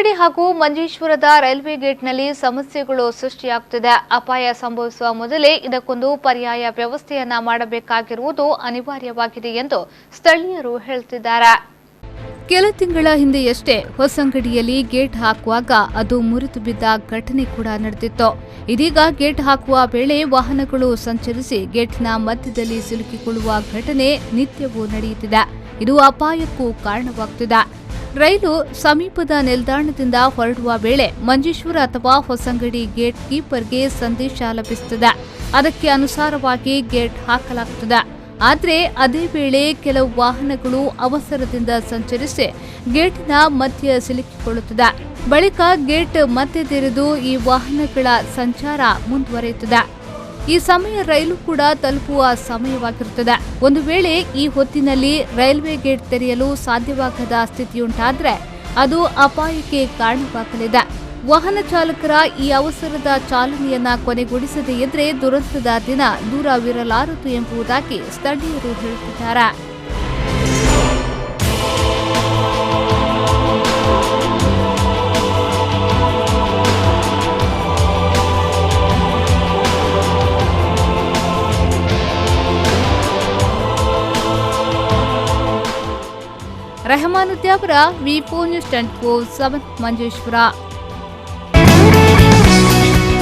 ಹೊಸಂಗಡಿ ಹಾಗೂ ಮಂಜೇಶ್ವರದ ರೈಲ್ವೆ ಗೇಟ್ನಲ್ಲಿ ಸಮಸ್ಯೆಗಳು ಸೃಷ್ಟಿಯಾಗುತ್ತಿದೆ. ಅಪಾಯ ಸಂಭವಿಸುವ ಮೊದಲೇ ಇದಕ್ಕೊಂದು ಪರ್ಯಾಯ ವ್ಯವಸ್ಥೆಯನ್ನ ಮಾಡಬೇಕಾಗಿರುವುದು ಅನಿವಾರ್ಯವಾಗಿದೆ ಎಂದು ಸ್ಥಳೀಯರು ಹೇಳುತ್ತಿದ್ದಾರೆ. ಕೆಲ ತಿಂಗಳ ಹಿಂದೆಯಷ್ಟೇ ಹೊಸಂಗಡಿಯಲ್ಲಿ ಗೇಟ್ ಹಾಕುವಾಗ ಅದು ಮುರಿದು ಬಿದ್ದ ಘಟನೆ ಕೂಡ ನಡೆದಿತ್ತು. ಇದೀಗ ಗೇಟ್ ಹಾಕುವ ವೇಳೆ ವಾಹನಗಳು ಸಂಚರಿಸಿ ಗೇಟ್ನ ಮಧ್ಯದಲ್ಲಿ ಸಿಲುಕಿಕೊಳ್ಳುವ ಘಟನೆ ನಿತ್ಯವೂ ನಡೆಯುತ್ತಿದೆ. ಇದು ಅಪಾಯಕ್ಕೂ ಕಾರಣವಾಗುತ್ತಿದೆ. ರೈಲು ಸಮೀಪದ ನಿಲ್ದಾಣದಿಂದ ಹೊರಡುವ ವೇಳೆ ಮಂಜೇಶ್ವರ ಅಥವಾ ಹೊಸಂಗಡಿ ಗೇಟ್ ಕೀಪರ್ಗೆ ಸಂದೇಶ ಲಭಿಸುತ್ತದೆ. ಅದಕ್ಕೆ ಅನುಸಾರವಾಗಿ ಗೇಟ್ ಹಾಕಲಾಗುತ್ತದೆ. ಆದರೆ ಅದೇ ವೇಳೆ ಕೆಲವು ವಾಹನಗಳು ಅವಸರದಿಂದ ಸಂಚರಿಸಿ ಗೇಟಿನ ಮಧ್ಯೆ ಸಿಲುಕಿಕೊಳ್ಳುತ್ತದೆ. ಬಳಿಕ ಗೇಟ್ ಮತ್ತೆ ತೆರೆದು ಈ ವಾಹನಗಳ ಸಂಚಾರ ಮುಂದುವರಿಯುತ್ತದೆ. ಈ ಸಮಯ ರೈಲು ಕೂಡ ತಲುಪುವ ಸಮಯವಾಗಿರುತ್ತದೆ. ಒಂದು ವೇಳೆ ಈ ಹೊತ್ತಿನಲ್ಲಿ ರೈಲ್ವೆ ಗೇಟ್ ತೆರೆಯಲು ಸಾಧ್ಯವಾಗದ ಸ್ಥಿತಿಯುಂಟಾದರೆ ಅದು ಅಪಾಯಕ್ಕೆ ಕಾರಣವಾಗಲಿದೆ. ವಾಹನ ಚಾಲಕರ ಈ ಅವಸರದ ಚಾಲನೆಯನ್ನ ಕೊನೆಗೊಳಿಸದೇ ಇದ್ರೆ ದುರಂತದ ದಿನ ದೂರವಿರಲಾರದು ಎಂಬುದಾಗಿ ಸ್ಥಳೀಯರು ಹೇಳುತ್ತಿದ್ದಾರೆ. ರೆಹಮಾನುದ್ಯಾವರ ವಿ4 ನ್ಯೂಸ್ 24/7 ಮಂಜೇಶ್ವರ.